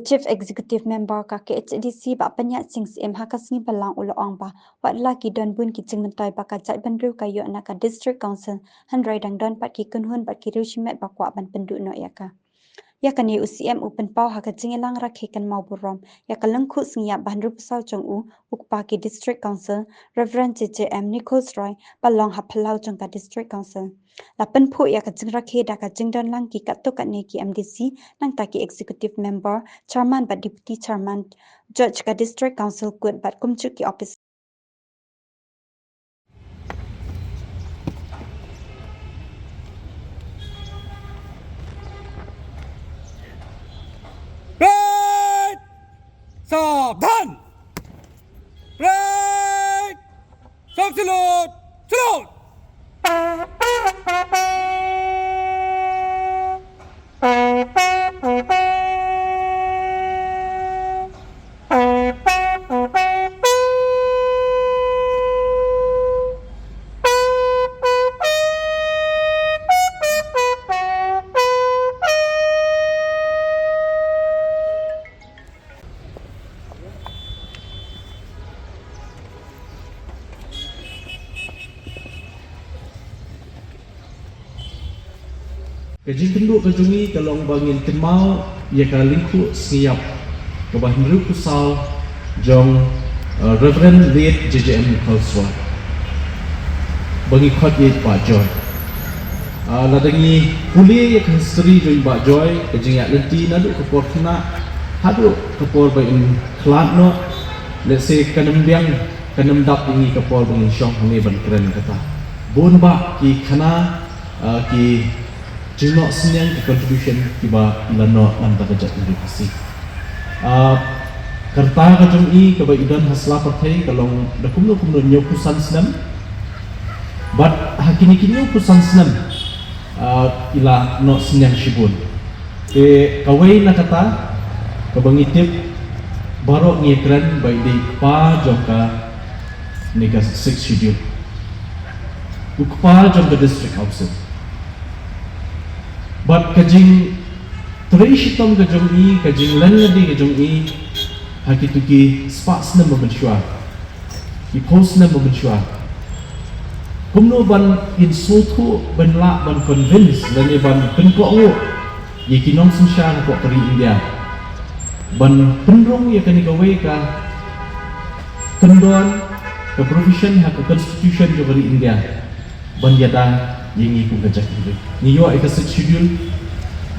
Chief Executive Member ka KHDC ba panyat sing CM hakasngi balang uloang ba wat laki don bun ki chingmentai ba ka jai bandru kayo na ka District Council handrai dang don pat ki kunhun bat ki Riewshim ba Kwah Pynduh Noh ya ka. Ya kan ye UCM open pau ha ka jingelang rakhe kan Mawphor ya ka lengkhu singya bandru pesau jong ukpa ki District Council Reverend JJM Nichols Roy balong ha phalau jong ka District Council. Lapan phu ya ka jing rakhe da ka jing don lang ki kato ka ne ki MDC nang ta ki Executive Member Chairman but Deputy Chairman Judge ka District Council kut but kumchu ki office Break! Saabdhan! Break! Stop salute! Salute! Kajing penduk kajungi kalong bangin temau ia ka lingku siap ke bahin ru kusal jong Reverend Lead JJM Nichols Roy bangi khot ye Pak Joy ladangi kuliah yang history jong Pak Joy kajing ya lenti nadu kepor kena hadu kepor bain kelat no let's say kanam biang kanam dap ini kepor bangin syong ni ban keren kata bon ba ki khana ki jinok senyang ki contribution kiba ilano lam ta kajat edukasi kerta kajong I kaba idan hasla partai kalong dakumno kumno nyokusan senam but hakini kinyo kusan senam ila no senyang shibun ke kawai na kata kabangitip barok ngekran by di pa jongka nega 6 schedule ukpa jongka district council but kajing Riewshim kajong I kajing lanladi kajong I hakituki spots na mabensyua I post na mabensyua kumno ban insultu ban la ban convince lani ban penkok ye kinong sinsya na kok kari India ban pendrong ye kani gawe ka kendon ke provision hak ke constitution jo kari India ban yada yang ikut kajak ini. Niyo ika set schedule,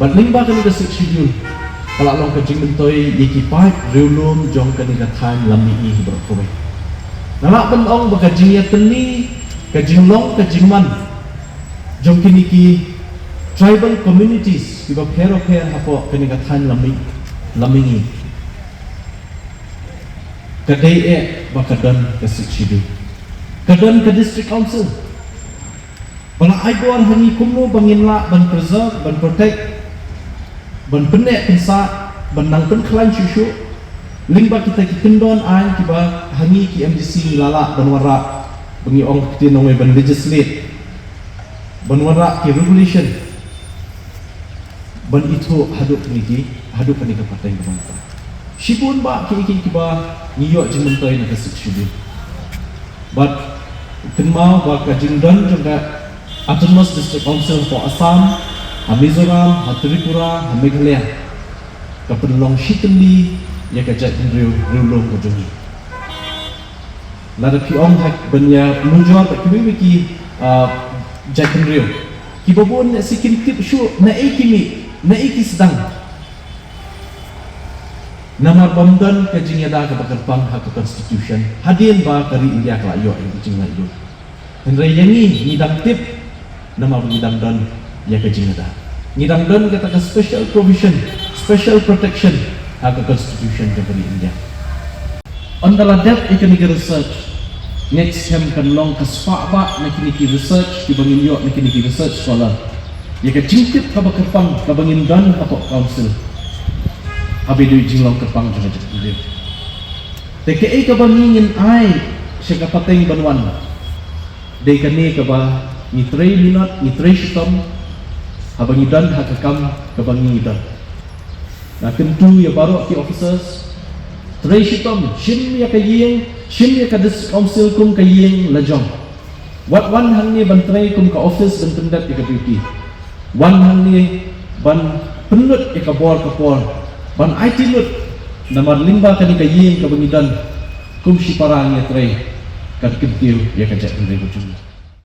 but lingba kan ika set schedule. Kalau long kajing mentoi yekipai reulum jong kan ika time lami I berkowe. Nalak benong bakajing ya teni kajing long kajing man jong kini ki tribal communities kiba pero hapo kan ika time lami I. Kadai bakadan ka set schedule. Kadan ka district council. Kalau aibor hani kumno bangin la ban preserve ban protect ban penek pensa ban nang pen klan syusyu lingba kita ki kendon an kiba hani ki MDC lala ban wara bangi ong kita nongwe ban legislate ban wara ki regulation ban itu haduk niki haduk ni ka partai bangsa shibun ba ki kiba niyo jimentai na kasik syubi but kenmau ba ka jingdan juga Autonomous District Council for Assam, Mizoram, Tripura, Meghalaya. Kapedulong Shitli, ya kajat Riewshim Kabu. Lada piong hak benya menjual tak kibiki Jatin Rieu. Kibabun sikin tip syu na ikimi, na iki sedang. Nama bamdan kajing yada ke bakal hak constitution. Hadin ba kari India kelayo yang kajing layo. Hendrai yangi ngidang tip nama ngidang don ya kajing ada ngidang don kata special provision special protection hak constitution dari India ondala depth economic research next time kan long kaspa ba nakini research di bangin yo nakini research scholar ya kajing tip ka bakapang ka bangin don apa council abi du jinglong kapang jaga dia teke ka bangin ai syaka pateng banwan dei kani ka ba ni 3 minut ni 3 shitam habangi dan hakakam kabangi dan na kentu ya baru ki officers tray shitom shim ya kayeng shim ya kadis council kum kayeng lajong wat wan hang ni ban tray kum ka office ban pendat ya duty wan hang ni ban penut ya ka kapor ban IT lut namar limba kani kayeng ka bangidan kum si parang ya tray kad kentiu ya kajak tray bujung